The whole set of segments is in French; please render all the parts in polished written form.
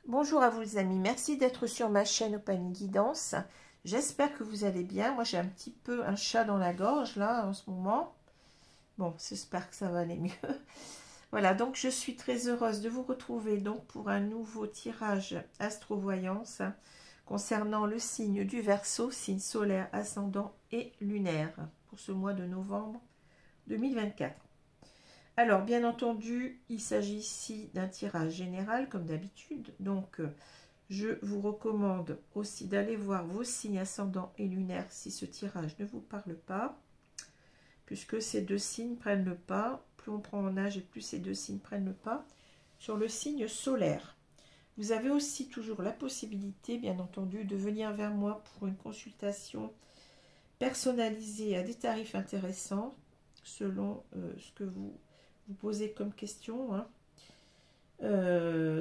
Bonjour à vous les amis, merci d'être sur ma chaîne Opanie Guidance. J'espère que vous allez bien. Moi j'ai un petit peu un chat dans la gorge là en ce moment. Bon, j'espère que ça va aller mieux. Voilà, donc je suis très heureuse de vous retrouver donc pour un nouveau tirage astro-voyance concernant le signe du Verseau, signe solaire, ascendant et lunaire pour ce mois de novembre 2024. Alors, bien entendu, il s'agit ici d'un tirage général, comme d'habitude. Donc, je vous recommande aussi d'aller voir vos signes ascendants et lunaires si ce tirage ne vous parle pas, puisque ces deux signes prennent le pas. Plus on prend en âge et plus ces deux signes prennent le pas sur le signe solaire. Vous avez aussi toujours la possibilité, bien entendu, de venir vers moi pour une consultation personnalisée à des tarifs intéressants, selon ce que vous posez comme question. Hein.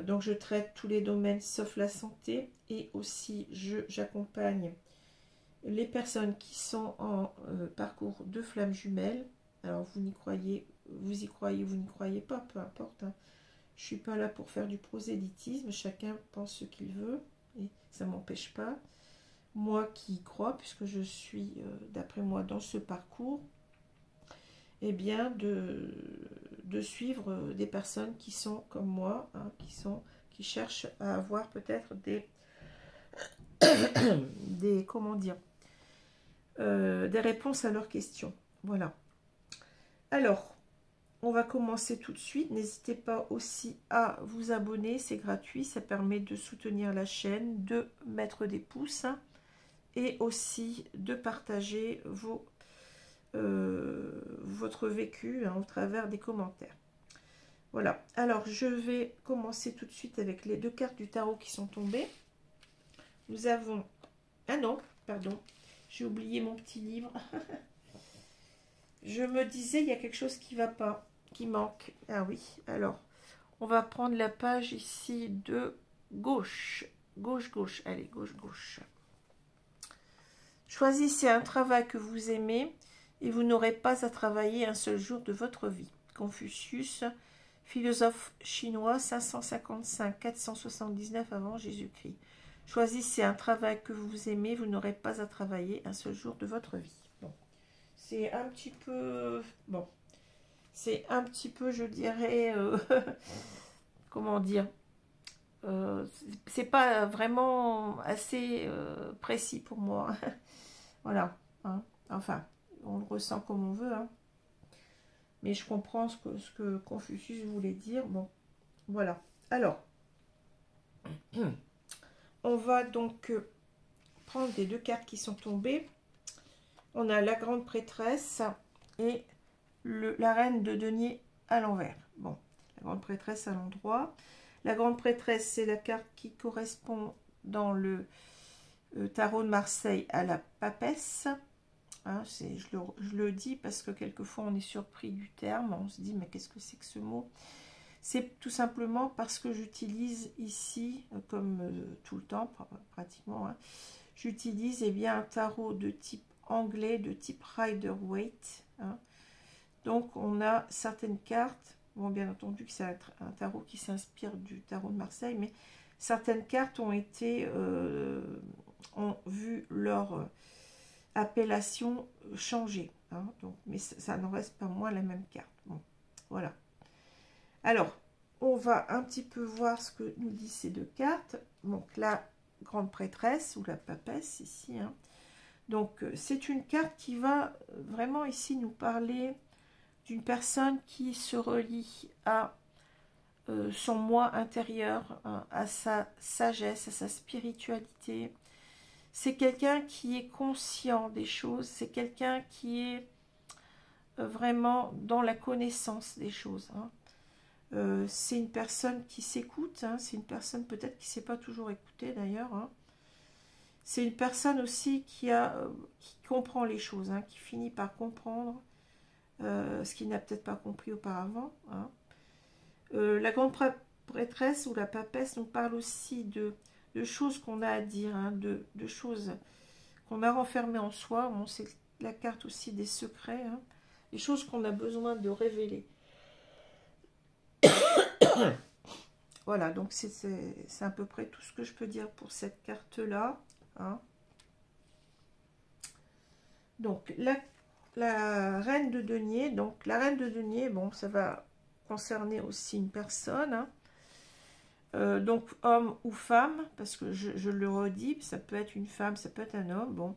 Donc je traite tous les domaines sauf la santé, et aussi j'accompagne les personnes qui sont en parcours de flammes jumelles. Alors vous y croyez, vous n'y croyez pas, peu importe. Hein. Je suis pas là pour faire du prosélytisme, chacun pense ce qu'il veut et ça m'empêche pas. Moi qui y crois, puisque je suis d'après moi dans ce parcours, eh bien de suivre des personnes qui sont comme moi, hein, qui cherchent à avoir peut-être comment dire, des réponses à leurs questions. Voilà. Alors, on va commencer tout de suite. N'hésitez pas aussi à vous abonner, c'est gratuit, ça permet de soutenir la chaîne, de mettre des pouces, hein, et aussi de partager votre vécu, hein, au travers des commentaires. Voilà, alors je vais commencer tout de suite avec les deux cartes du tarot qui sont tombées. Nous avons... Ah non, pardon, j'ai oublié mon petit livre. Je me disais, il y a quelque chose qui ne va pas, qui manque. Ah oui, alors, on va prendre la page ici de gauche. Gauche, allez, gauche. Choisissez un travail que vous aimez et vous n'aurez pas à travailler un seul jour de votre vie. Confucius, philosophe chinois, 555-479 avant Jésus-Christ. Choisissez un travail que vous aimez, vous n'aurez pas à travailler un seul jour de votre vie. Bon. C'est un petit peu... Bon. C'est un petit peu, je dirais... comment dire, c'est pas vraiment assez précis pour moi. Voilà. Hein. Enfin, on le ressent comme on veut. Hein. Mais je comprends ce que Confucius voulait dire. Bon, voilà. Alors, on va donc prendre les deux cartes qui sont tombées. On a la grande prêtresse et la reine de denier à l'envers. Bon, la grande prêtresse à l'endroit. La grande prêtresse, c'est la carte qui correspond dans le tarot de Marseille à la papesse. Hein, je le dis parce que quelquefois on est surpris du terme. On se dit, mais qu'est-ce que c'est que ce mot? C'est tout simplement parce que j'utilise ici, comme tout le temps pratiquement, hein, j'utilise bien un tarot de type anglais, de type Rider-Waite. Hein. Donc on a certaines cartes, bon bien entendu que c'est un tarot qui s'inspire du tarot de Marseille, mais certaines cartes ont vu leur appellation changer. Hein, donc, mais ça n'en reste pas moins la même carte. Bon, voilà. Alors, on va un petit peu voir ce que nous disent ces deux cartes. Donc, la grande prêtresse ou la papesse ici. Hein. Donc, c'est une carte qui va vraiment ici nous parler d'une personne qui se relie à son moi intérieur, hein, à sa sagesse, à sa spiritualité. C'est quelqu'un qui est conscient des choses, c'est quelqu'un qui est vraiment dans la connaissance des choses. Hein. C'est une personne qui s'écoute, hein. C'est une personne peut-être qui ne sait pas toujours écouter d'ailleurs. Hein. C'est une personne aussi qui comprend les choses, hein, qui finit par comprendre ce qu'il n'a peut-être pas compris auparavant. Hein. La grande prêtresse ou la papesse nous parle aussi de choses qu'on a à dire, hein, de choses qu'on a renfermées en soi. Bon, c'est la carte aussi des secrets, hein, des choses qu'on a besoin de révéler. Voilà, donc c'est à peu près tout ce que je peux dire pour cette carte-là. Hein. Donc, la reine de denier. Donc, la reine de denier, bon, ça va concerner aussi une personne. Hein. Donc, homme ou femme, parce que je le redis, ça peut être une femme, ça peut être un homme. Bon,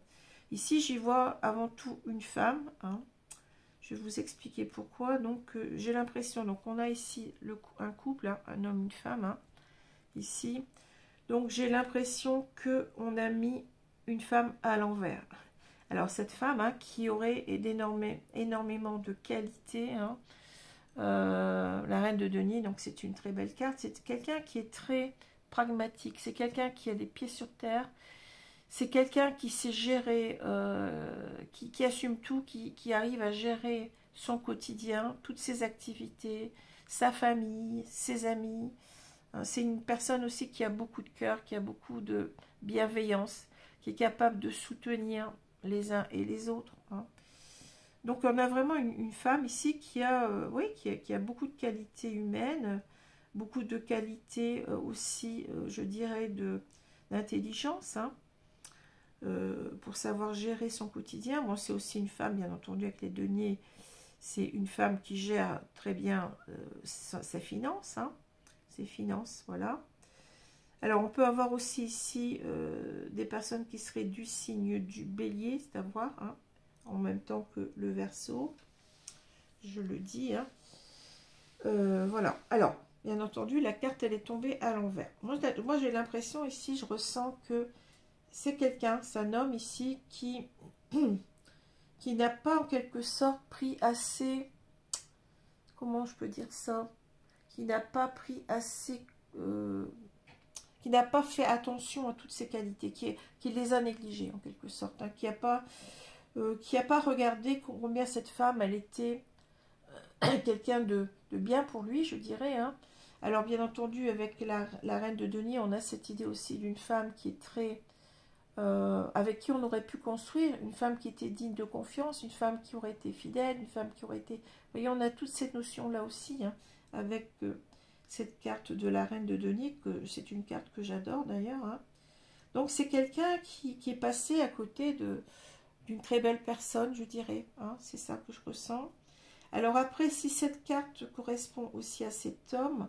ici, j'y vois avant tout une femme. Hein. Je vais vous expliquer pourquoi. Donc, j'ai l'impression, donc on a ici un couple, hein, un homme, une femme, hein, ici. Donc, j'ai l'impression qu'on a mis une femme à l'envers. Alors, cette femme, hein, qui aurait énormément de qualités, hein, la reine de denier, donc c'est une très belle carte. C'est quelqu'un qui est très pragmatique. C'est quelqu'un qui a les pieds sur terre. C'est quelqu'un qui sait gérer, qui assume tout, qui arrive à gérer son quotidien, toutes ses activités, sa famille, ses amis. C'est une personne aussi qui a beaucoup de cœur, qui a beaucoup de bienveillance, qui est capable de soutenir les uns et les autres. Hein. Donc on a vraiment une femme ici qui a beaucoup de qualités humaines, beaucoup de qualités aussi, je dirais, d'intelligence, hein. Pour savoir gérer son quotidien. Bon, c'est aussi une femme, bien entendu, avec les deniers. C'est une femme qui gère très bien sa finance, hein, ses finances, voilà. Alors, on peut avoir aussi ici des personnes qui seraient du signe du bélier, c'est à voir, hein, en même temps que le Verseau, je le dis. Hein. Voilà. Alors, bien entendu, la carte, elle est tombée à l'envers. Moi j'ai l'impression ici, je ressens que c'est quelqu'un, c'est un homme ici qui n'a pas en quelque sorte pris assez, comment je peux dire ça, qui n'a pas pris assez, qui n'a pas fait attention à toutes ses qualités, qui les a négligées en quelque sorte, hein, qui n'a pas regardé combien cette femme, elle était quelqu'un de bien pour lui, je dirais. Hein. Alors bien entendu, avec la reine de denier, on a cette idée aussi d'une femme qui est très... avec qui on aurait pu construire, une femme qui était digne de confiance, une femme qui aurait été fidèle, une femme qui aurait été... Vous voyez, on a toute cette notion-là aussi, hein, avec cette carte de la reine de denier, que c'est une carte que j'adore d'ailleurs. Hein. Donc c'est quelqu'un qui est passé à côté d'une très belle personne, je dirais. Hein, c'est ça que je ressens. Alors après, si cette carte correspond aussi à cet homme,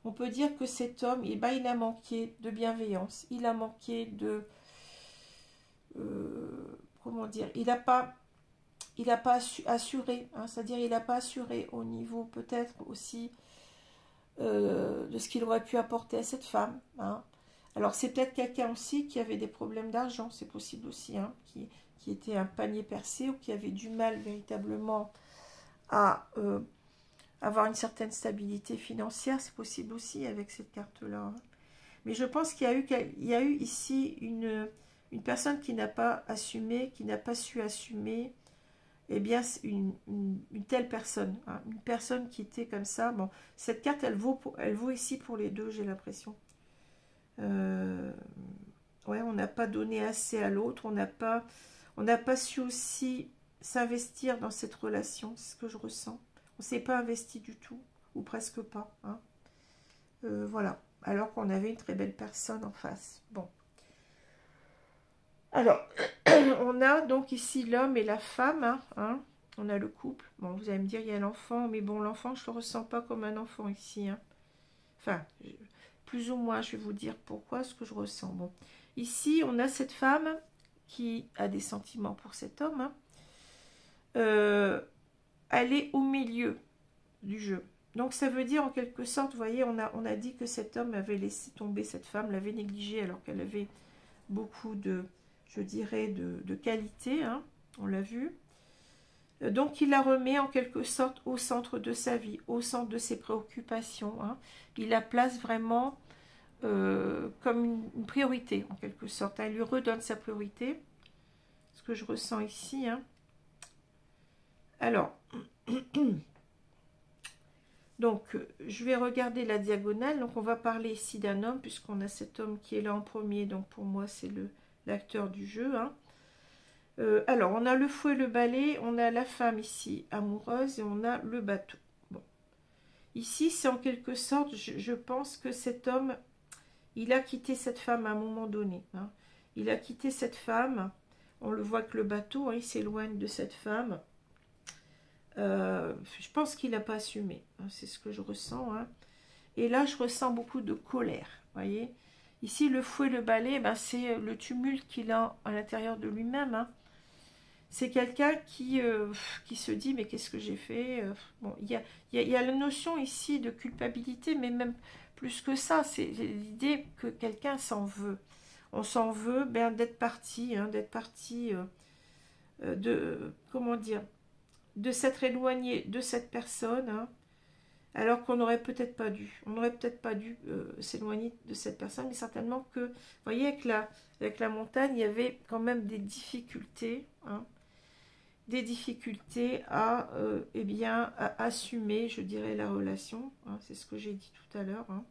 on peut dire que cet homme, il a manqué de bienveillance, il a manqué de... comment dire, il n'a pas assuré, hein, c'est-à-dire il n'a pas assuré au niveau peut-être aussi de ce qu'il aurait pu apporter à cette femme. Hein. Alors c'est peut-être quelqu'un aussi qui avait des problèmes d'argent, c'est possible aussi, hein, qui était un panier percé ou qui avait du mal véritablement à avoir une certaine stabilité financière, c'est possible aussi avec cette carte-là. Hein. Mais je pense qu'il y a eu ici une personne qui n'a pas assumé, qui n'a pas su assumer, eh bien, une telle personne, hein, une personne qui était comme ça. Bon, cette carte, elle vaut ici pour les deux, j'ai l'impression. Ouais, on n'a pas donné assez à l'autre, on n'a pas su aussi s'investir dans cette relation, c'est ce que je ressens. On ne s'est pas investi du tout, ou presque pas. Hein. Voilà, alors qu'on avait une très belle personne en face. Bon. Alors, on a donc ici l'homme et la femme, hein, on a le couple. Bon, vous allez me dire, il y a l'enfant, mais bon, l'enfant, je ne le ressens pas comme un enfant ici. Hein. Enfin, plus ou moins, je vais vous dire pourquoi, ce que je ressens. Bon, ici, on a cette femme qui a des sentiments pour cet homme. Hein. Elle est au milieu du jeu. Donc, ça veut dire, en quelque sorte, vous voyez, on a dit que cet homme avait laissé tomber cette femme, l'avait négligée alors qu'elle avait beaucoup de... je dirais, de qualité, hein, on l'a vu. Donc, il la remet en quelque sorte au centre de sa vie, au centre de ses préoccupations. Hein. Il la place vraiment comme une priorité, en quelque sorte. Elle lui redonne sa priorité. Ce que je ressens ici. Hein. Alors, donc, je vais regarder la diagonale. Donc, on va parler ici d'un homme, puisqu'on a cet homme qui est là en premier. Donc, pour moi, c'est l'acteur du jeu. Hein. Alors, on a le fouet, le balai, on a la femme ici, amoureuse, et on a le bateau. Bon. Ici, c'est en quelque sorte, je pense que cet homme, il a quitté cette femme à un moment donné. Hein. Il a quitté cette femme. On le voit que le bateau, hein, il s'éloigne de cette femme. Je pense qu'il n'a pas assumé. Hein, c'est ce que je ressens. Hein. Et là, je ressens beaucoup de colère. Voyez. Ici, le fouet, le balai, ben, c'est le tumulte qu'il a à l'intérieur de lui-même. Hein. C'est quelqu'un qui se dit, mais qu'est-ce que j'ai fait? Bon, il y a la notion ici de culpabilité, mais même plus que ça, c'est l'idée que quelqu'un s'en veut. On s'en veut ben, d'être parti, hein, comment dire, de s'être éloigné de cette personne, hein, alors qu'on n'aurait peut-être pas dû. On n'aurait peut-être pas dû s'éloigner de cette personne, mais certainement que, vous voyez, avec la montagne, il y avait quand même des difficultés, hein, des difficultés à, eh bien, à assumer, je dirais, la relation. Hein, c'est ce que j'ai dit tout à l'heure. Hein.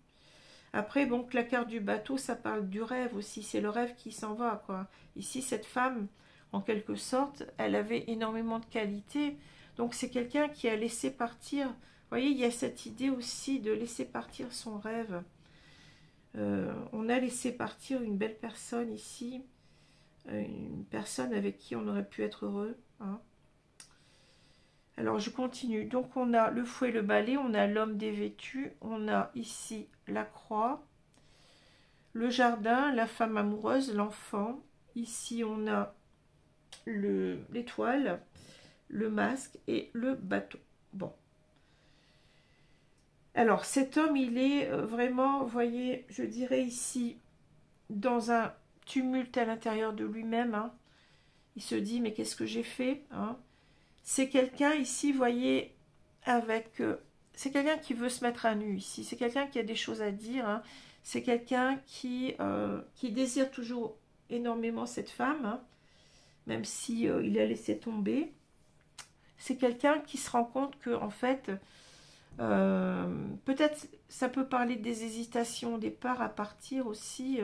Après, bon, la carte du bateau, ça parle du rêve aussi. C'est le rêve qui s'en va, quoi. Ici, cette femme, en quelque sorte, elle avait énormément de qualités. Donc, c'est quelqu'un qui a laissé partir. Vous voyez, il y a cette idée aussi de laisser partir son rêve. On a laissé partir une belle personne ici. Une personne avec qui on aurait pu être heureux. Hein. Alors, je continue. Donc, on a le fouet, le balai, on a l'homme dévêtu, on a ici la croix, le jardin, la femme amoureuse, l'enfant. Ici, on a l'étoile, le masque et le bateau. Bon. Alors, cet homme, il est vraiment, vous voyez, je dirais ici, dans un tumulte à l'intérieur de lui-même. Hein. Il se dit, mais qu'est-ce que j'ai fait, hein? C'est quelqu'un ici, vous voyez, avec... c'est quelqu'un qui veut se mettre à nu ici. C'est quelqu'un qui a des choses à dire. Hein. C'est quelqu'un qui désire toujours énormément cette femme, hein, même si il a laissé tomber. C'est quelqu'un qui se rend compte que, en fait, peut-être ça peut parler des hésitations au départ à partir aussi.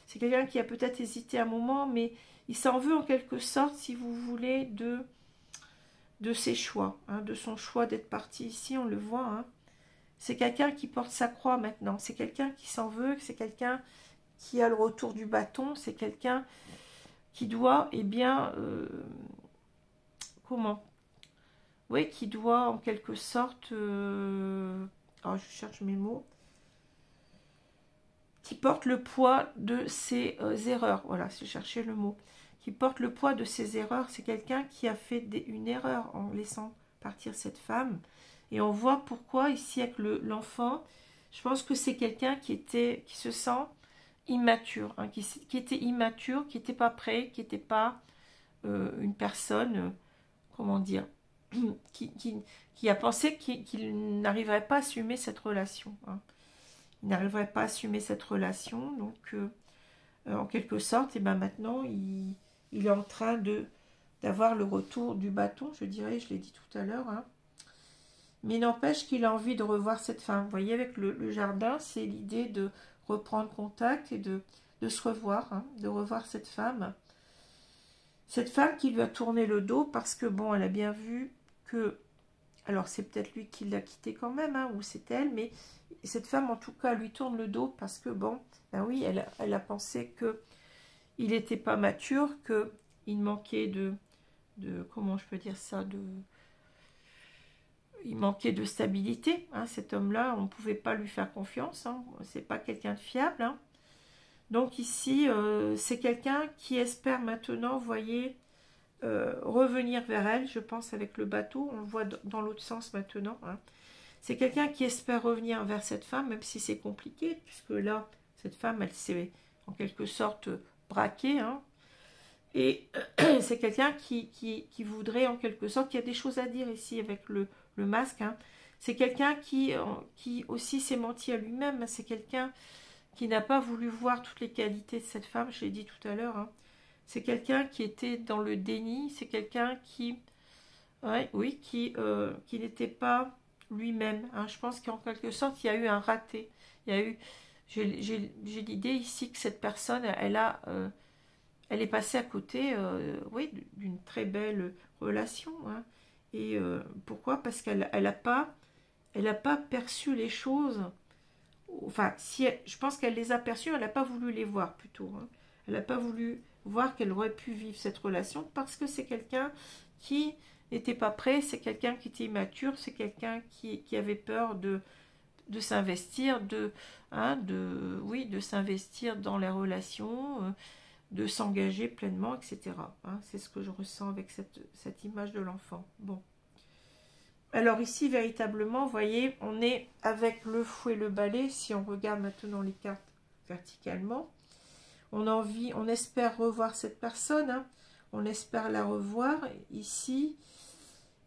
C'est quelqu'un qui a peut-être hésité un moment, mais il s'en veut en quelque sorte, si vous voulez, de ses choix, hein, de son choix d'être parti ici, on le voit. Hein. C'est quelqu'un qui porte sa croix maintenant, c'est quelqu'un qui s'en veut, c'est quelqu'un qui a le retour du bâton, c'est quelqu'un qui doit, eh bien, comment? Oui, qui doit en quelque sorte, oh, je cherche mes mots, qui porte le poids de ses erreurs, voilà, je cherchais le mot. Qui porte le poids de ses erreurs, c'est quelqu'un qui a fait une erreur en laissant partir cette femme. Et on voit pourquoi ici avec l'enfant, je pense que c'est quelqu'un qui se sent immature, hein, qui était immature, qui n'était pas prêt, qui n'était pas une personne, comment dire, qui a pensé qu'il n'arriverait pas à assumer cette relation. Hein. Il n'arriverait pas à assumer cette relation, donc en quelque sorte, et ben maintenant, il est en train d'avoir le retour du bâton, je dirais, je l'ai dit tout à l'heure. Hein. Mais n'empêche qu'il a envie de revoir cette femme. Vous voyez, avec le jardin, c'est l'idée de reprendre contact et de se revoir, hein, de revoir cette femme. Cette femme qui lui a tourné le dos parce que, bon, elle a bien vu que... Alors, c'est peut-être lui qui l'a quitté quand même, hein, ou c'est elle, mais cette femme, en tout cas, lui tourne le dos parce que, bon, ben oui, elle a pensé que il n'était pas mature, qu'il manquait de... Comment je peux dire ça, il manquait de stabilité, hein, cet homme-là, on ne pouvait pas lui faire confiance, hein, c'est pas quelqu'un de fiable. Hein. Donc ici, c'est quelqu'un qui espère maintenant, vous voyez, revenir vers elle, je pense, avec le bateau, on le voit dans l'autre sens maintenant. Hein. C'est quelqu'un qui espère revenir vers cette femme, même si c'est compliqué, puisque là, cette femme, elle s'est en quelque sorte braquée, hein. Et c'est quelqu'un qui voudrait en quelque sorte, qui a des choses à dire ici avec le masque. Hein. C'est quelqu'un qui aussi s'est menti à lui-même. C'est quelqu'un qui n'a pas voulu voir toutes les qualités de cette femme, je l'ai dit tout à l'heure. Hein. C'est quelqu'un qui était dans le déni. C'est quelqu'un qui, ouais, oui, qui n'était pas lui-même. Hein. Je pense qu'en quelque sorte, il y a eu un raté. Il y a eu, j'ai l'idée ici que cette personne, elle est passée à côté, oui, d'une très belle relation. Hein. Et pourquoi? Parce qu'elle elle a pas perçu les choses. Enfin, je pense qu'elle les a perçues, elle n'a pas voulu les voir plutôt. Hein. Elle n'a pas voulu voir qu'elle aurait pu vivre cette relation parce que c'est quelqu'un qui n'était pas prêt, c'est quelqu'un qui était immature, c'est quelqu'un qui avait peur de s'investir, hein, oui, de s'investir dans les relations, de s'engager pleinement, etc. Hein, c'est ce que je ressens avec cette image de l'enfant. Bon. Alors ici, véritablement, vous voyez, on est avec le fouet et le balai. Si on regarde maintenant les cartes verticalement, on espère revoir cette personne. Hein, on espère la revoir ici.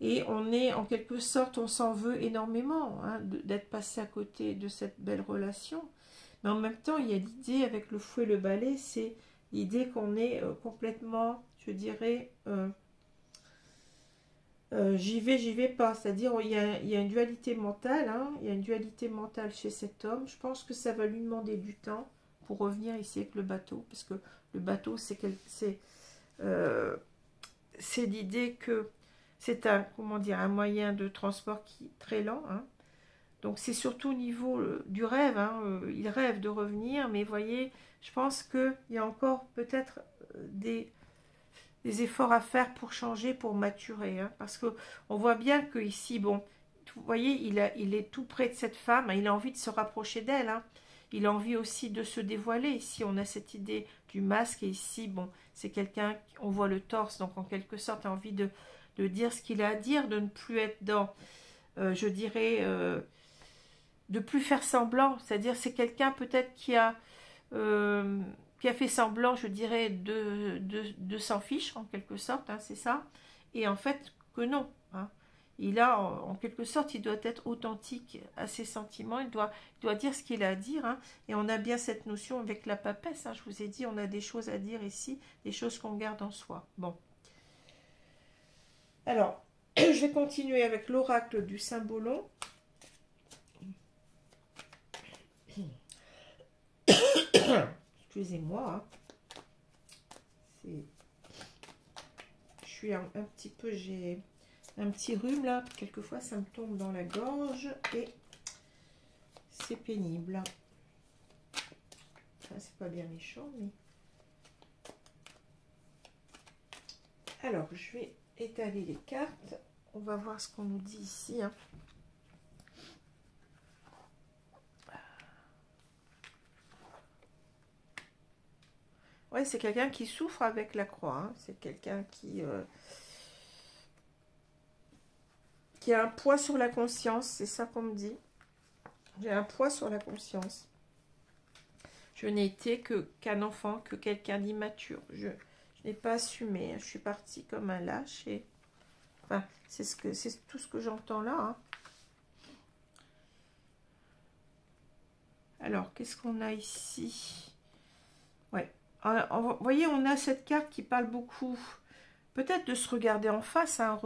Et on est, en quelque sorte, on s'en veut énormément hein, d'être passé à côté de cette belle relation. Mais en même temps, il y a l'idée avec le fouet et le balai, c'est l'idée qu'on est complètement, je dirais, j'y vais pas. C'est-à-dire, il y a une dualité mentale. Hein, il y a une dualité mentale chez cet homme. Je pense que ça va lui demander du temps pour revenir ici avec le bateau. Parce que le bateau, c'est l'idée que c'est comment dire, un moyen de transport qui est très lent. Hein. Donc, c'est surtout au niveau du rêve. Hein, il rêve de revenir. Mais voyez, je pense qu'il y a encore peut-être des efforts à faire pour changer, pour maturer. Hein, parce qu'on voit bien que ici, bon, vous voyez, il est tout près de cette femme. Hein, il a envie de se rapprocher d'elle. Hein, il a envie aussi de se dévoiler. Ici, on a cette idée du masque. Et ici, bon, c'est quelqu'un, on voit le torse. Donc, en quelque sorte, a envie de dire ce qu'il a à dire, de ne plus être dans, je dirais, de plus faire semblant. C'est-à-dire, c'est quelqu'un peut-être qui a fait semblant, je dirais, de s'en fiche, en quelque sorte, hein, c'est ça. Et en fait, que non. Hein. Il a, en quelque sorte, il doit être authentique à ses sentiments, il doit dire ce qu'il a à dire. Hein. Et on a bien cette notion avec la papesse, hein, je vous ai dit, on a des choses à dire ici, des choses qu'on garde en soi. Bon. Alors, je vais continuer avec l'oracle du Symbolon. Excusez-moi. Hein. Je suis un petit peu, j'ai un petit rhume là. Quelquefois, ça me tombe dans la gorge et c'est pénible. Enfin, c'est pas bien méchant, mais... Alors, je vais étaler les cartes. On va voir ce qu'on nous dit ici. Hein. Ouais, c'est quelqu'un qui souffre avec la croix. Hein. C'est quelqu'un qui a un poids sur la conscience. C'est ça qu'on me dit. J'ai un poids sur la conscience. Je n'ai été qu'un enfant, que quelqu'un d'immature. Je n'ai pas assumé. Je suis partie comme un lâche. Et... Enfin, c'est tout ce que j'entends là. Hein. Alors, qu'est-ce qu'on a ici? Ouais. Vous voyez, on a cette carte qui parle beaucoup, peut-être de se regarder en face. Hein.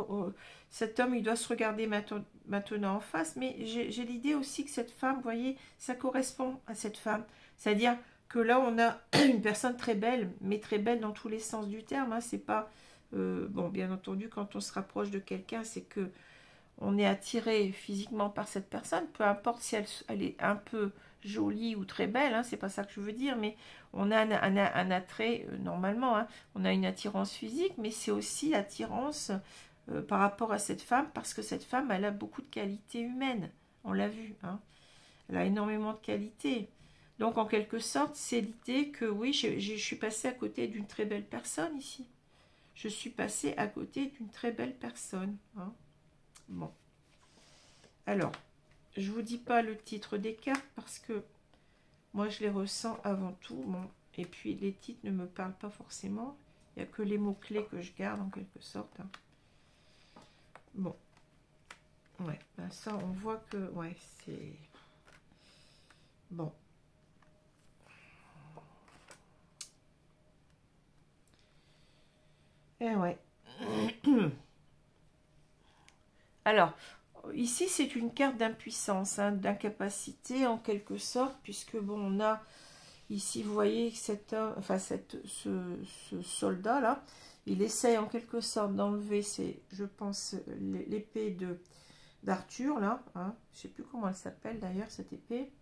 Cet homme, il doit se regarder maintenant en face, mais j'ai l'idée aussi que cette femme, vous voyez, ça correspond à cette femme. C'est-à-dire que là, on a une personne très belle, mais très belle dans tous les sens du terme. Hein. C'est pas... bon, bien entendu, quand on se rapproche de quelqu'un, c'est que on est attiré physiquement par cette personne, peu importe si elle est un peu jolie ou très belle, hein, c'est pas ça que je veux dire, mais on a un attrait, normalement, hein, on a une attirance physique, mais c'est aussi l'attirance par rapport à cette femme, parce que cette femme, elle a beaucoup de qualités humaines, on l'a vu, hein, elle a énormément de qualités. Donc, en quelque sorte, c'est l'idée que, oui, je suis passée à côté d'une très belle personne ici. Je suis passée à côté d'une très belle personne, hein. Bon, alors, je vous dis pas le titre des cartes parce que moi je les ressens avant tout. Bon, et puis les titres ne me parlent pas forcément. Il n'y a que les mots-clés que je garde, en quelque sorte. Hein. Bon. Ouais, ben ça, on voit que... Ouais, c'est... Bon. Eh ouais. Alors, ici, c'est une carte d'impuissance, hein, d'incapacité, en quelque sorte, puisque, bon, on a... Ici, vous voyez cet homme, enfin, ce soldat-là, il essaye en quelque sorte d'enlever, je pense, l'épée d'Arthur, là. Hein. Je ne sais plus comment elle s'appelle, d'ailleurs, cette épée.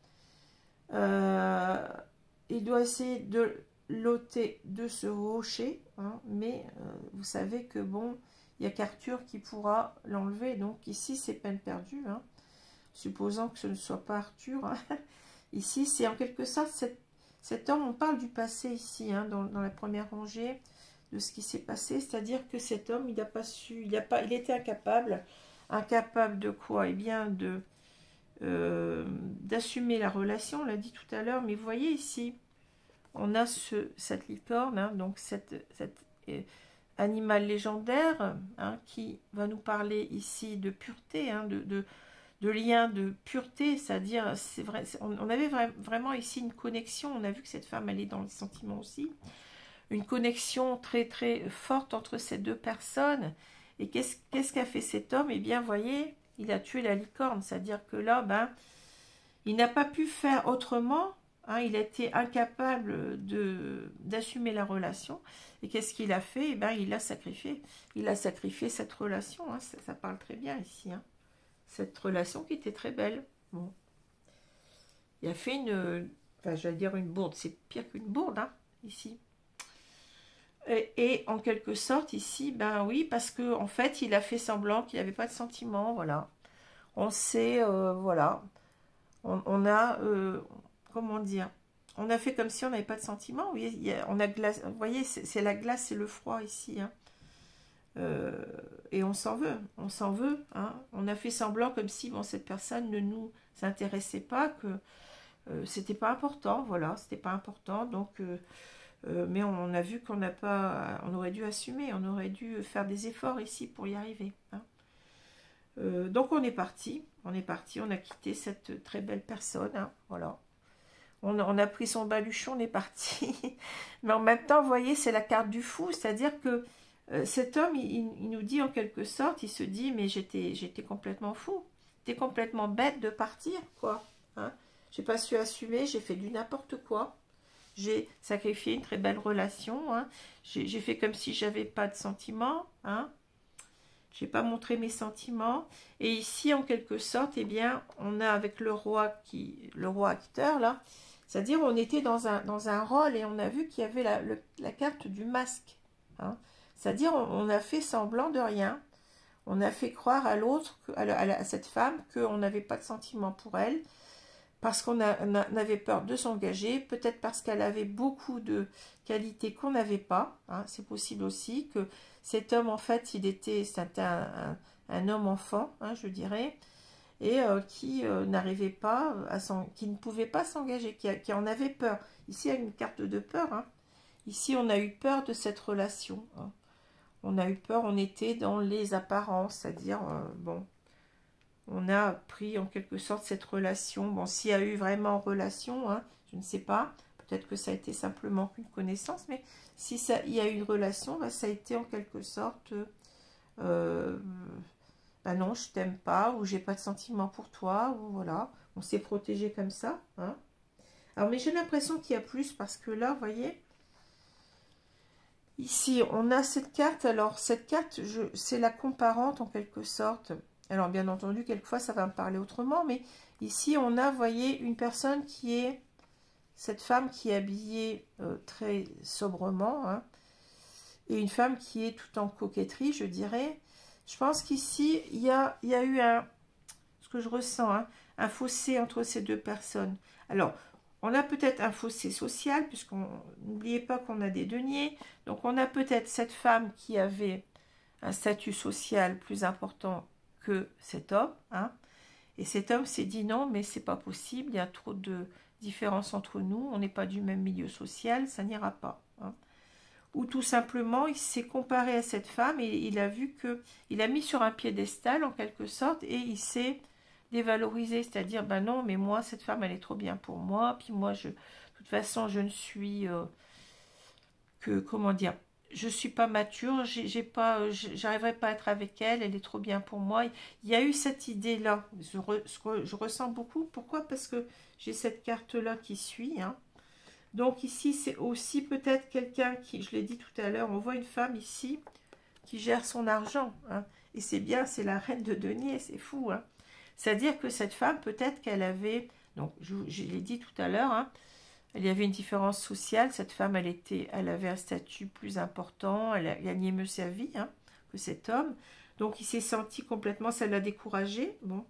Il doit essayer de l'ôter de ce rocher, hein, mais vous savez que, bon, il n'y a qu'Arthur qui pourra l'enlever. Donc, ici, c'est peine perdue, hein, supposant que ce ne soit pas Arthur. Hein. Ici, c'est en quelque sorte cet homme, on parle du passé ici, hein, dans la première rangée, de ce qui s'est passé, c'est-à-dire que cet homme, il n'a pas su, il était incapable de quoi? Eh bien, d'assumer la relation, on l'a dit tout à l'heure, mais vous voyez ici, on a cette licorne, hein, donc cet animal légendaire, hein, qui va nous parler ici de pureté, hein, de lien de pureté, c'est-à-dire, c'est vrai, on avait vraiment ici une connexion, on a vu que cette femme, elle est dans les sentiments aussi, une connexion très très forte entre ces deux personnes, et qu'est-ce qu'a fait cet homme? Eh bien, vous voyez, il a tué la licorne, c'est-à-dire que là, ben, il n'a pas pu faire autrement, hein, il a été incapable d'assumer la relation, et qu'est-ce qu'il a fait? Eh bien, il l'a sacrifié, cette relation, hein, ça parle très bien ici, hein. Cette relation qui était très belle. Bon. Il a fait enfin, j'allais dire une bourde, c'est pire qu'une bourde, hein, ici. Et en quelque sorte, ici, ben oui, parce que en fait, il a fait semblant qu'il n'avait pas de sentiments, voilà. On sait, voilà. On a, comment dire, on a fait comme si on n'avait pas de sentiments. Oui, on a glace, vous voyez, c'est la glace et le froid ici, hein. Et on s'en veut, hein. On a fait semblant comme si, bon, cette personne ne nous intéressait pas, que c'était pas important, voilà, c'était pas important, donc, mais on a vu qu'on n'a pas, on aurait dû assumer, on aurait dû faire des efforts ici pour y arriver, hein. Donc on est parti, on a quitté cette très belle personne, hein, voilà. On a pris son baluchon, on est parti, mais en même temps, vous voyez, c'est la carte du fou, c'est-à-dire que cet homme, il nous dit en quelque sorte, il se dit, mais j'étais complètement fou, j'étais complètement bête de partir, quoi. Hein. J'ai pas su assumer, j'ai fait du n'importe quoi. J'ai sacrifié une très belle relation. Hein. J'ai fait comme si j'avais pas de sentiments. Hein. J'ai pas montré mes sentiments. Et ici, en quelque sorte, eh bien, on a avec le roi acteur là, c'est-à-dire on était dans un rôle et on a vu qu'il y avait la carte du masque. Hein. C'est-à-dire, on a fait semblant de rien. On a fait croire à l'autre, à cette femme, qu'on n'avait pas de sentiments pour elle, parce qu'on avait peur de s'engager, peut-être parce qu'elle avait beaucoup de qualités qu'on n'avait pas. Hein. C'est possible aussi que cet homme, en fait, c'était un homme enfant, hein, je dirais, et qui n'arrivait pas, qui ne pouvait pas s'engager, qui en avait peur. Ici, il y a une carte de peur. Hein. Ici, on a eu peur de cette relation. Hein. On a eu peur, on était dans les apparences, c'est-à-dire, bon, on a pris en quelque sorte cette relation. Bon, s'il y a eu vraiment relation, hein, je ne sais pas, peut-être que ça a été simplement qu'une connaissance, mais si il y a eu une relation, bah, ça a été en quelque sorte, bah non, je t'aime pas, ou j'ai pas de sentiment pour toi, ou voilà, on s'est protégé comme ça. Hein. Alors, mais j'ai l'impression qu'il y a plus, parce que là, vous voyez, ici, on a cette carte. Alors, cette carte, c'est la comparante en quelque sorte. Alors, bien entendu, quelquefois, ça va me parler autrement. Mais ici, on a, vous voyez, une personne qui est... Cette femme qui est habillée très sobrement. Hein, et une femme qui est tout en coquetterie, je dirais. Je pense qu'ici, il y a eu ce que je ressens, hein, un fossé entre ces deux personnes. Alors, on a peut-être un fossé social, puisqu'on n'oubliez pas qu'on a des deniers. Donc, on a peut-être cette femme qui avait un statut social plus important que cet homme. Hein, et cet homme s'est dit non, mais c'est pas possible, il y a trop de différences entre nous, on n'est pas du même milieu social, ça n'ira pas. Hein. ou tout simplement il s'est comparé à cette femme et il a vu que il a mis sur un piédestal en quelque sorte et il s'est dévalorisé, c'est-à-dire ben non mais moi cette femme elle est trop bien pour moi, puis moi de toute façon je ne suis que comment dire, je suis pas mature, j'arriverai pas à être avec elle, elle est trop bien pour moi. Il y a eu cette idée là, je ressens beaucoup. Pourquoi? Parce que j'ai cette carte là qui suit, hein. Donc ici, c'est aussi peut-être quelqu'un qui, je l'ai dit tout à l'heure, on voit une femme ici qui gère son argent, hein. Et c'est bien, c'est la reine de denier, c'est fou, hein. C'est-à-dire que cette femme, peut-être qu'elle avait, donc je l'ai dit tout à l'heure, hein, il y avait une différence sociale. Cette femme, elle avait un statut plus important, elle a gagné mieux sa vie, hein, que cet homme. Donc il s'est senti complètement, ça l'a découragé. Bon.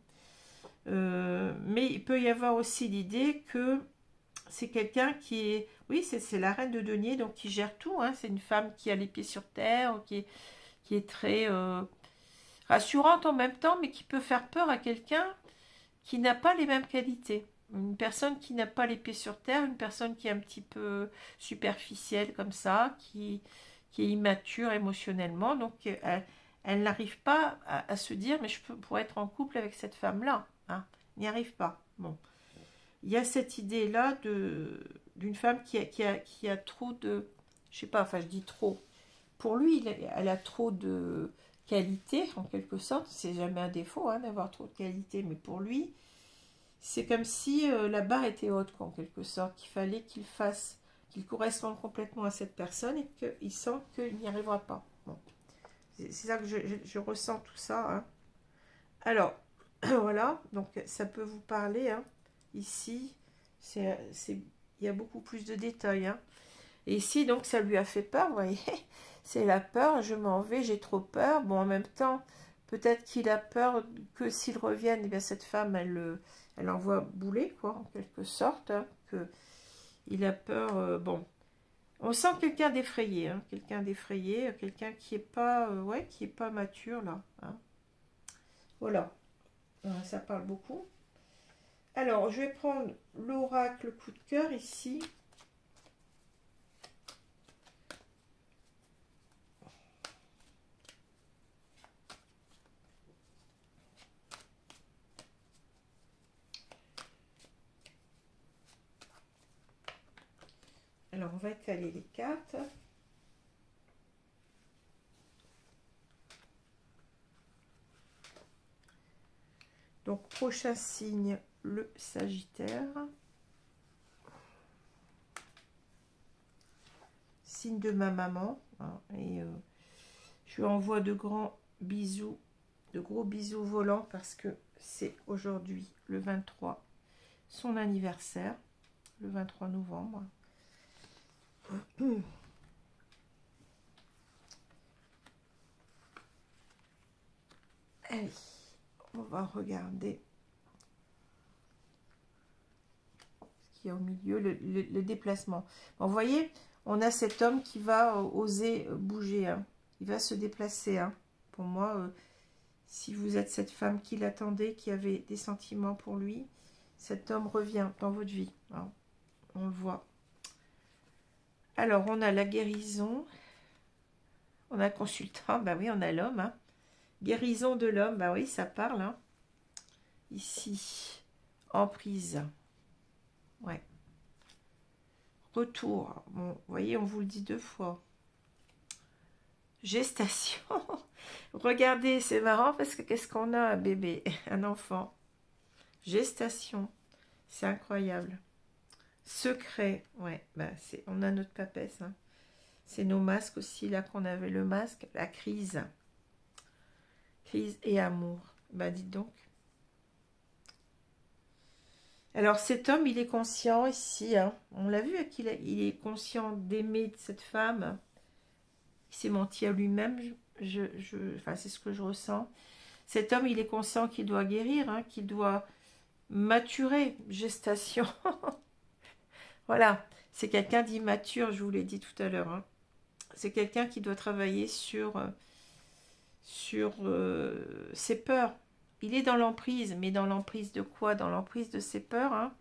Mais il peut y avoir aussi l'idée que c'est quelqu'un qui est, oui, c'est la reine de denier, donc qui gère tout, hein. C'est une femme qui a les pieds sur terre, qui est très rassurante en même temps, mais qui peut faire peur à quelqu'un qui n'a pas les mêmes qualités. Une personne qui n'a pas les pieds sur terre, une personne qui est un petit peu superficielle comme ça, qui est immature émotionnellement, donc elle n'arrive pas à se dire, mais pourrais être en couple avec cette femme-là, hein. N'y arrive pas. Bon. Il y a cette idée-là d'une femme qui a trop de... Je sais pas, enfin je dis trop. Pour lui, elle a trop de qualité, en quelque sorte. C'est jamais un défaut, hein, d'avoir trop de qualité, mais pour lui, c'est comme si la barre était haute, quoi, en quelque sorte. Qu'il fallait qu'il corresponde complètement à cette personne et qu'il sent qu'il n'y arrivera pas. Bon. C'est ça que je ressens tout ça, hein. Alors, voilà, donc ça peut vous parler, hein. Ici, il y a beaucoup plus de détails, hein. Et ici, donc, ça lui a fait peur, vous voyez. C'est la peur, je m'en vais, j'ai trop peur. Bon, en même temps, peut-être qu'il a peur que s'ils reviennent, eh bien, cette femme, elle envoie bouler, quoi, en quelque sorte, hein, que il a peur, bon. On sent quelqu'un d'effrayé, hein, quelqu'un qui est pas, ouais, qui est pas mature, là, hein. Voilà, ça parle beaucoup. Alors, je vais prendre l'oracle coup de cœur ici. Alors, on va étaler les cartes. Donc, prochain signe, le Sagittaire. Signe de ma maman, hein, et je lui envoie de grands bisous, de gros bisous volants parce que c'est aujourd'hui le 23, son anniversaire, le 23 novembre. Allez, on va regarder ce qu'il y a au milieu, le déplacement. Bon, vous voyez, on a cet homme qui va oser bouger, hein. Il va se déplacer, hein. Pour moi, si vous êtes cette femme qui l'attendait, qui avait des sentiments pour lui, cet homme revient dans votre vie, hein. On le voit. Alors, on a la guérison. On a le consultant, bah oui, on a l'homme, hein. Guérison de l'homme, bah oui, ça parle, hein. Ici, emprise. Ouais. Retour. Bon, vous voyez, on vous le dit 2 fois. Gestation. Regardez, c'est marrant parce que qu'est-ce qu'on a, un bébé, un enfant. Gestation. C'est incroyable. Secret. Ouais, bah on a notre papesse, hein. C'est nos masques aussi, là qu'on avait le masque. La crise. Crise et amour. Bah dites donc. Alors cet homme, il est conscient ici, hein. On l'a vu, il est conscient d'aimer cette femme. Il s'est menti à lui-même. Enfin, c'est ce que je ressens. Cet homme, il est conscient qu'il doit guérir, hein, qu'il doit maturer. Gestation. Voilà. C'est quelqu'un d'immature, je vous l'ai dit tout à l'heure, hein. C'est quelqu'un qui doit travailler sur ses peurs. Il est dans l'emprise, mais dans l'emprise de quoi? Dans l'emprise de ses peurs, hein.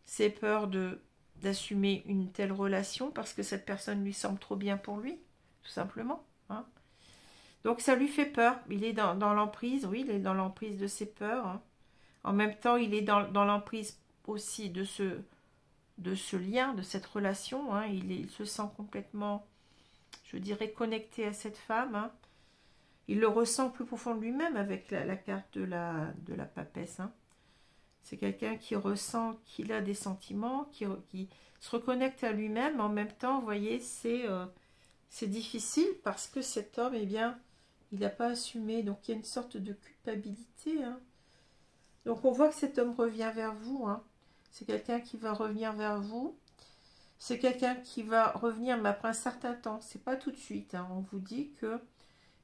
Ses peurs de d'assumer une telle relation parce que cette personne lui semble trop bien pour lui, tout simplement. Hein. Donc ça lui fait peur. Il est dans l'emprise, oui, il est dans l'emprise de ses peurs. Hein. En même temps, il est dans l'emprise aussi de ce lien, de cette relation. Hein. Il se sent complètement, je dirais, connecté à cette femme. Hein. Il le ressent plus profond de lui-même avec la carte de la papesse. Hein. C'est quelqu'un qui ressent qu'il a des sentiments, qui se reconnecte à lui-même. En même temps, vous voyez, c'est difficile parce que cet homme, eh bien, il n'a pas assumé. Donc, il y a une sorte de culpabilité. Hein. Donc, on voit que cet homme revient vers vous. Hein. C'est quelqu'un qui va revenir vers vous. C'est quelqu'un qui va revenir, mais après un certain temps. C'est pas tout de suite. Hein. On vous dit que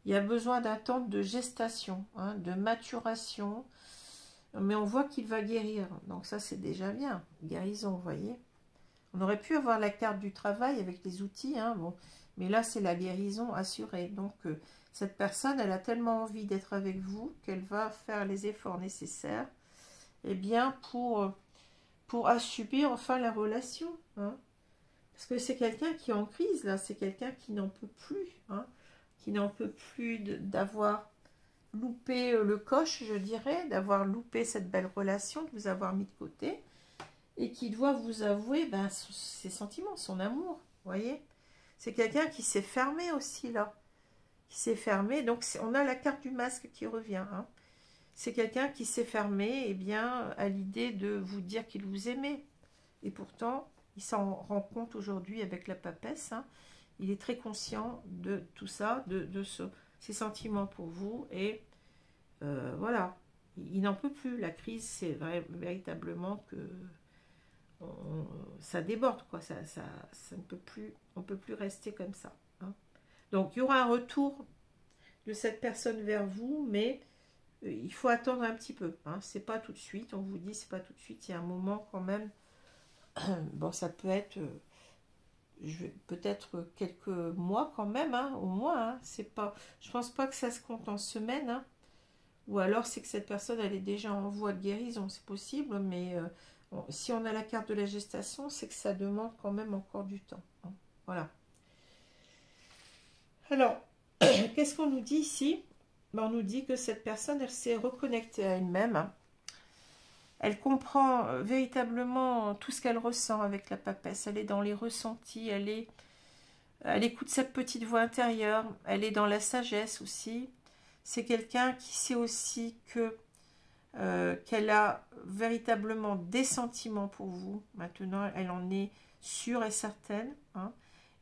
il y a besoin d'un temps de gestation, hein, de maturation. Mais on voit qu'il va guérir. Donc ça, c'est déjà bien. Guérison, vous voyez. On aurait pu avoir la carte du travail avec les outils. Hein, bon. Mais là, c'est la guérison assurée. Donc, cette personne, elle a tellement envie d'être avec vous qu'elle va faire les efforts nécessaires pour assumer enfin la relation. Hein. Parce que c'est quelqu'un qui est en crise, là. C'est quelqu'un qui n'en peut plus. Hein, qui n'en peut plus d'avoir loupé le coche, je dirais, d'avoir loupé cette belle relation, de vous avoir mis de côté, et qui doit vous avouer ses sentiments, son amour, vous voyez. C'est quelqu'un qui s'est fermé aussi, là. Qui s'est fermé, donc on a la carte du masque qui revient. Hein. C'est quelqu'un qui s'est fermé, eh bien, à l'idée de vous dire qu'il vous aimait. Et pourtant, il s'en rend compte aujourd'hui avec la papesse, hein. Il est très conscient de tout ça, ses sentiments pour vous. Et voilà, il n'en peut plus. La crise, c'est véritablement que ça déborde, quoi. Ça ne peut plus, on ne peut plus rester comme ça. Hein. Donc, il y aura un retour de cette personne vers vous, mais il faut attendre un petit peu. Hein. C'est pas tout de suite, on vous dit, c'est pas tout de suite. Il y a un moment quand même. Bon, ça peut être... peut-être quelques mois quand même, hein, au moins. Hein, c'est pas, je pense pas que ça se compte en semaines. Hein, ou alors c'est que cette personne elle est déjà en voie de guérison, c'est possible. Mais si on a la carte de la gestation, c'est que ça demande quand même encore du temps. Hein, voilà. Alors, qu'est-ce qu'on nous dit ici? On nous dit que cette personne elle s'est reconnectée à elle-même. Hein. Elle comprend véritablement tout ce qu'elle ressent avec la papesse. Elle est dans les ressentis, elle écoute sa petite voix intérieure, elle est dans la sagesse aussi. C'est quelqu'un qui sait aussi qu'elle a véritablement des sentiments pour vous. Maintenant, elle en est sûre et certaine. Hein,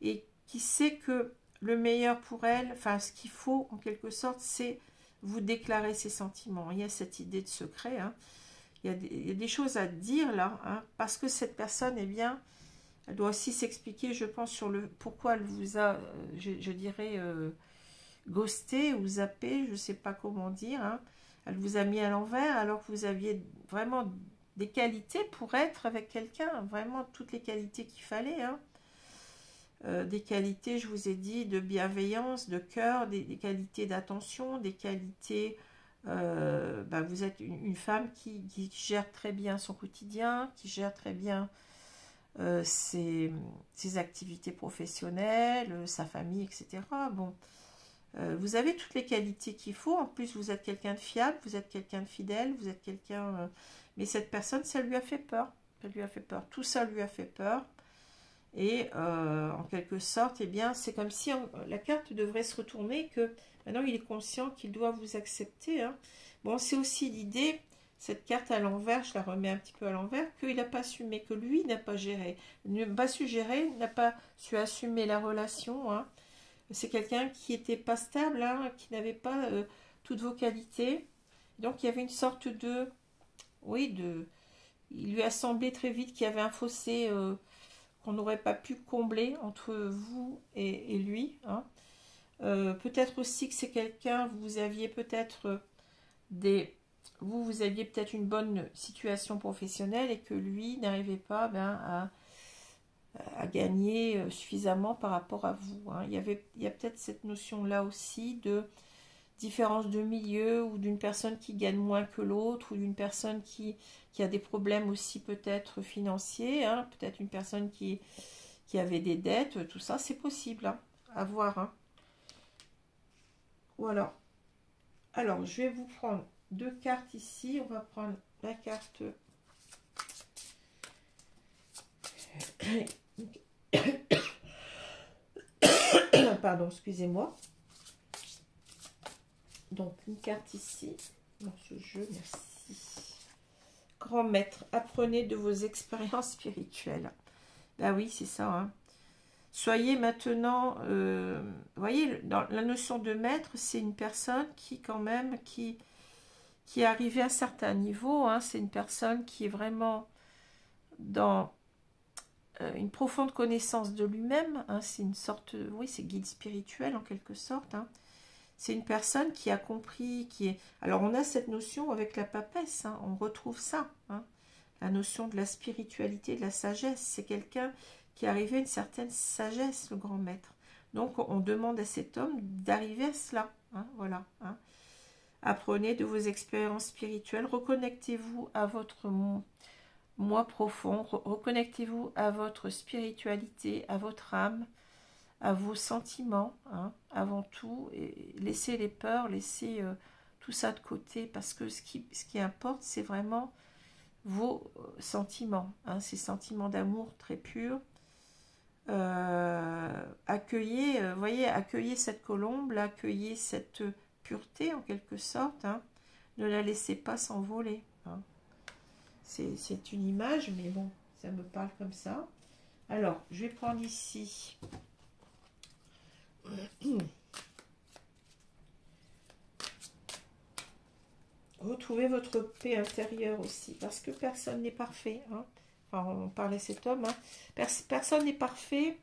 et qui sait que le meilleur pour elle, enfin ce qu'il faut en quelque sorte, c'est vous déclarer ses sentiments. Il y a cette idée de secret. Hein. Il y a des choses à dire là, hein, parce que cette personne, eh bien, elle doit aussi s'expliquer, je pense, sur le pourquoi elle vous a, je dirais, ghosté ou zappé, je ne sais pas comment dire. Hein. Elle vous a mis à l'envers alors que vous aviez vraiment des qualités pour être avec quelqu'un, vraiment toutes les qualités qu'il fallait. Hein. Des qualités, je vous ai dit, de bienveillance, de cœur, des qualités d'attention, des qualités... vous êtes une femme qui gère très bien son quotidien, qui gère très bien ses activités professionnelles, sa famille, etc. Bon, vous avez toutes les qualités qu'il faut. En plus, vous êtes quelqu'un de fiable, vous êtes quelqu'un de fidèle, vous êtes quelqu'un... mais cette personne, ça lui a fait peur. Ça lui a fait peur. Tout ça lui a fait peur. Et en quelque sorte, eh bien, c'est comme si la carte devrait se retourner, que maintenant il est conscient qu'il doit vous accepter. Hein. Bon, c'est aussi l'idée, cette carte à l'envers, je la remets un petit peu à l'envers, qu'il n'a pas assumé, que lui n'a pas géré, n'a pas su gérer, n'a pas su assumer la relation. Hein. C'est quelqu'un qui n'était pas stable, hein, qui n'avait pas toutes vos qualités. Donc il y avait une sorte de... Oui, il lui a semblé très vite qu'il y avait un fossé... qu'on n'aurait pas pu combler entre vous et lui. Hein. Peut-être aussi que c'est quelqu'un, vous aviez peut-être vous aviez peut-être une bonne situation professionnelle et que lui n'arrivait pas à gagner suffisamment par rapport à vous. Hein. Il y a peut-être cette notion-là aussi de différence de milieu, ou d'une personne qui gagne moins que l'autre, ou d'une personne qui qui a des problèmes aussi peut-être financiers, hein, peut-être une personne qui avait des dettes, tout ça, c'est possible, hein, à voir. Hein. Voilà. Alors, je vais vous prendre 2 cartes ici. On va prendre la carte... Pardon, excusez-moi. Donc, une carte ici, dans ce jeu, merci. Grand maître, apprenez de vos expériences spirituelles. Ben oui, c'est ça. Hein. Soyez maintenant, vous voyez, dans la notion de maître, c'est une personne qui, quand même, qui est arrivée à un certain niveau. Hein. C'est une personne qui est vraiment dans une profonde connaissance de lui-même. Hein. C'est une sorte, oui, c'est guide spirituel en quelque sorte. Hein. C'est une personne qui a compris, qui est... Alors, on a cette notion avec la papesse, hein, on retrouve ça, hein, la notion de la spiritualité, de la sagesse. C'est quelqu'un qui est arrivé à une certaine sagesse, le grand maître. Donc, on demande à cet homme d'arriver à cela, hein, voilà. Hein. Apprenez de vos expériences spirituelles, reconnectez-vous à votre moi profond, reconnectez-vous à votre spiritualité, à votre âme, à vos sentiments, hein, avant tout, et laissez les peurs, laissez tout ça de côté, parce que ce qui importe, c'est vraiment vos sentiments, hein, ces sentiments d'amour très purs. Accueillez, voyez, accueillez cette colombe, accueillez cette pureté en quelque sorte, hein, ne la laissez pas s'envoler. Hein. C'est une image, mais bon, ça me parle comme ça. Alors, je vais prendre ici... Retrouvez votre paix intérieure aussi, parce que personne n'est parfait. Hein. Enfin, on parlait de cet homme. Hein. Personne n'est parfait.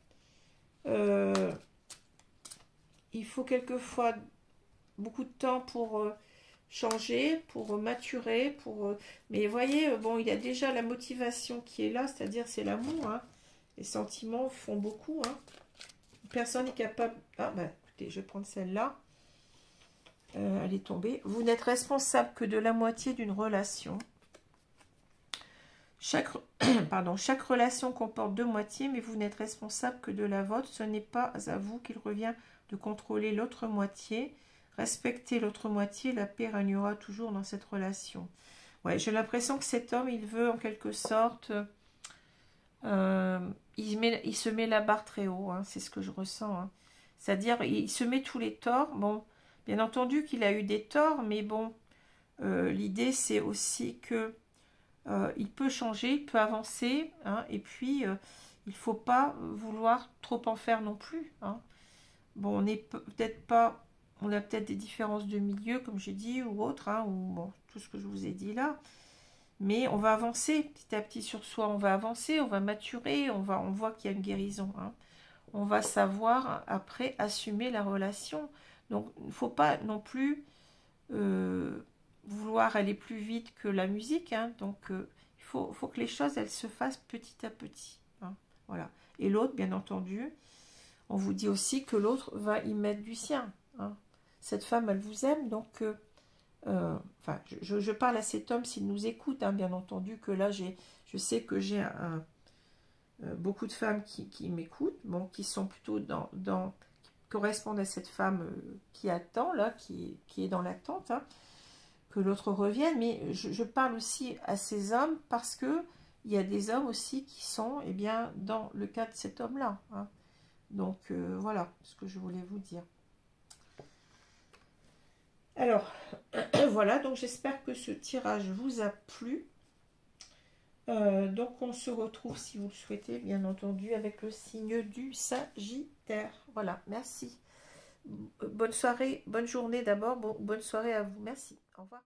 Il faut quelquefois beaucoup de temps pour changer, pour maturer. Mais vous voyez, bon, il y a déjà la motivation qui est là, c'est-à-dire c'est l'amour. Hein. Les sentiments font beaucoup. Hein. Personne n'est capable... Ah, ben, écoutez, je vais prendre celle-là. Elle est tombée. Vous n'êtes responsable que de la moitié d'une relation. Chaque relation comporte 2 moitiés, mais vous n'êtes responsable que de la vôtre. Ce n'est pas à vous qu'il revient de contrôler l'autre moitié. Respectez l'autre moitié, la paix régnera toujours dans cette relation. Ouais, j'ai l'impression que cet homme, il veut en quelque sorte... il se met la barre très haut, hein, c'est ce que je ressens. Hein. C'est-à-dire, il se met tous les torts. Bon... Bien entendu qu'il a eu des torts, mais bon, l'idée c'est aussi que il peut changer, il peut avancer, hein, et puis il ne faut pas vouloir trop en faire non plus. Hein. Bon, on n'est peut-être pas, on a peut-être des différences de milieu, comme j'ai dit, ou autre, hein, ou bon, tout ce que je vous ai dit là, mais on va avancer petit à petit sur soi, on va avancer, on va maturer, on voit qu'il y a une guérison. Hein. On va savoir après assumer la relation. Donc, il ne faut pas non plus vouloir aller plus vite que la musique. Hein. Donc, il faut que les choses, elles se fassent petit à petit. Hein. Voilà. Et l'autre, bien entendu, on vous dit aussi que l'autre va y mettre du sien. Hein. Cette femme, elle vous aime. Donc, enfin, je parle à cet homme s'il nous écoute. Hein, bien entendu que là, je sais que j'ai beaucoup de femmes qui m'écoutent, bon, qui sont plutôt correspondent à cette femme qui attend, là, qui est dans l'attente, hein, que l'autre revienne. Mais je parle aussi à ces hommes parce que il y a des hommes aussi qui sont, eh bien, dans le cas de cet homme-là. Hein. Donc, voilà ce que je voulais vous dire. Alors, voilà, donc j'espère que ce tirage vous a plu. Donc, on se retrouve, si vous le souhaitez, bien entendu, avec le signe du Sagittaire. Voilà, merci. Bonne soirée, bonne journée d'abord. Bonne soirée à vous. Merci. Au revoir.